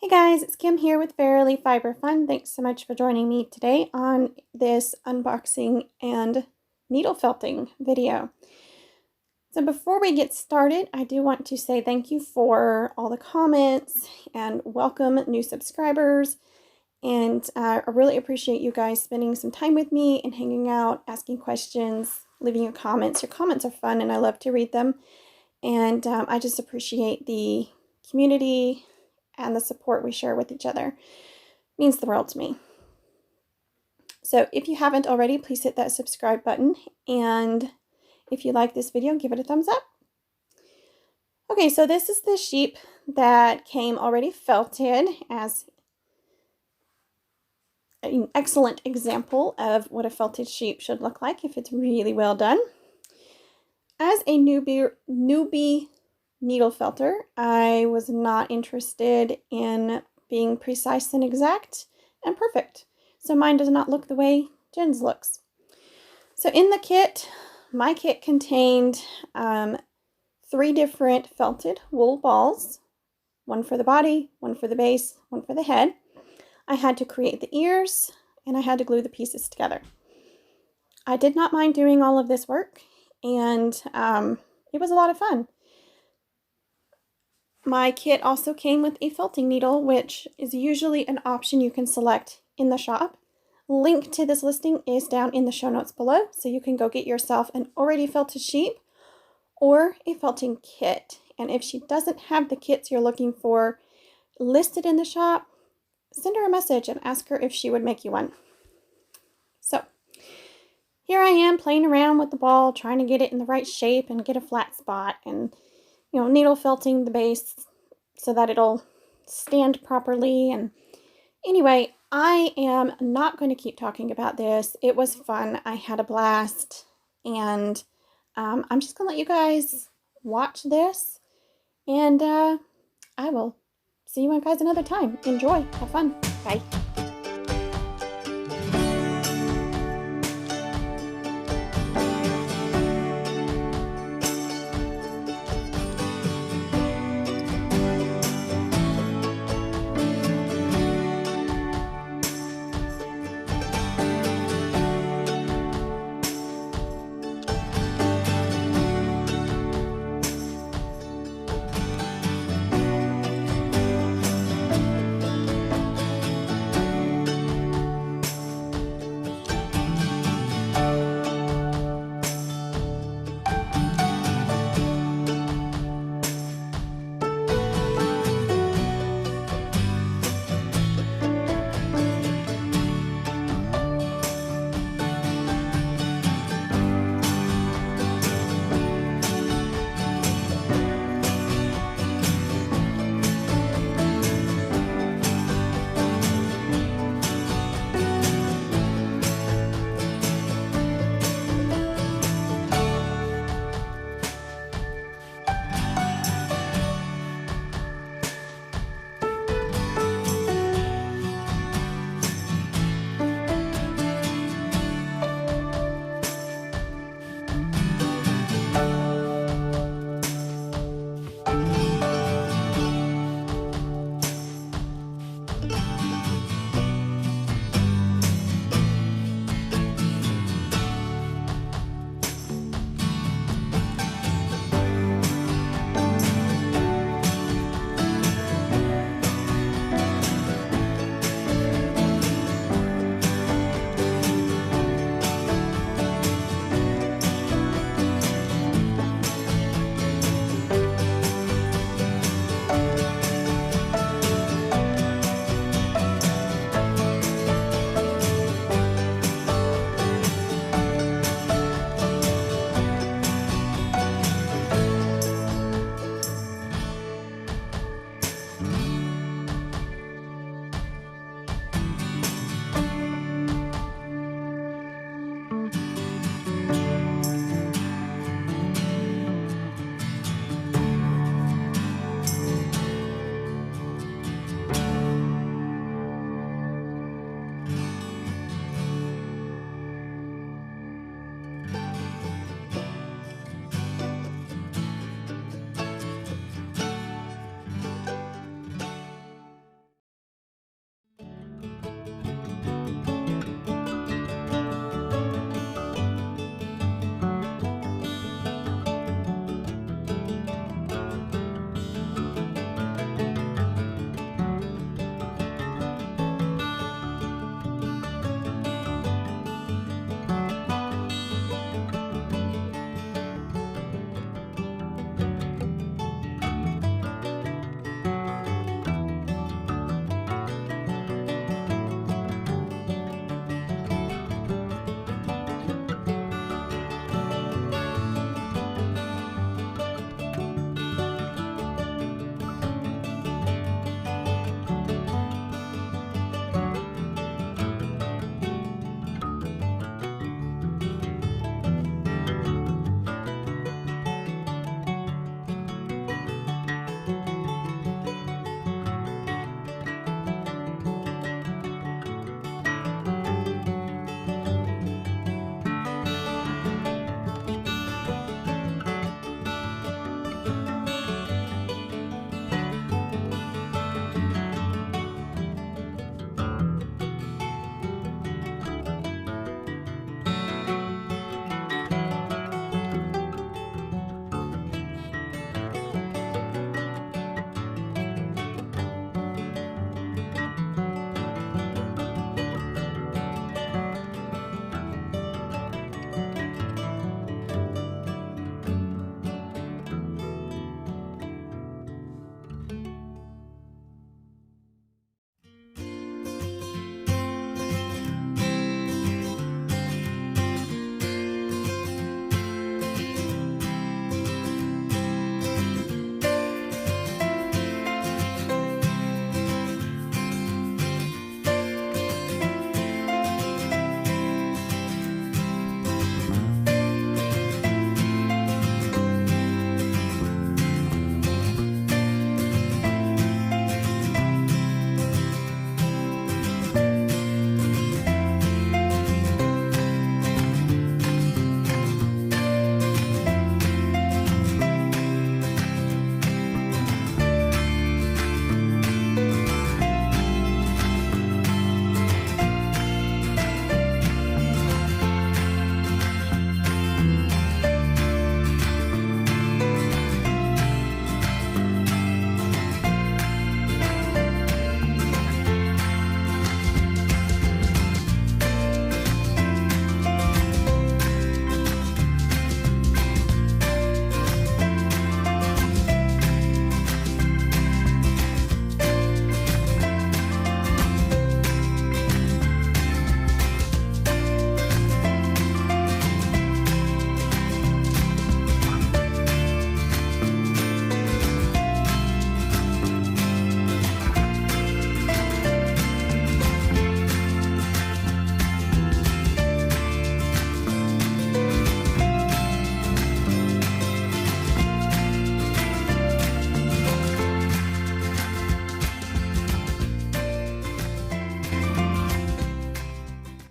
Hey guys, it's Kim here with Verily Fiber Fun. Thanks so much for joining me today on this unboxing and needle felting video. So before we get started, I do want to say thank you for all the comments and welcome new subscribers. And I really appreciate you guys spending some time with me and hanging out, asking questions, leaving your comments. Your comments are fun and I love to read them. And I just appreciate the community and the support we share with each other. It means the world to me. So if you haven't already, please hit that subscribe button. And if you like this video, give it a thumbs up. Okay, so this is the sheep that came already felted as an excellent example of what a felted sheep should look like if it's really well done. As a newbie needle felter, I was not interested in being precise and exact and perfect. So mine does not look the way Jen's looks. So in the kit, my kit contained 3 different felted wool balls, one for the body, one for the base, one for the head. I had to create the ears and I had to glue the pieces together. I did not mind doing all of this work and it was a lot of fun. My kit also came with a felting needle, which is usually an option you can select in the shop. Link to this listing is down in the show notes below, so you can go get yourself an already felted sheep or a felting kit. And if she doesn't have the kits you're looking for listed in the shop, send her a message and ask her if she would make you one. So here I am playing around with the ball, trying to get it in the right shape and get a flat spot, and needle felting the base so that it'll stand properly. And anyway, I am not going to keep talking about this. It was fun. I had a blast. And I'm just going to let you guys watch this. And I will see you guys another time. Enjoy. Have fun. Bye.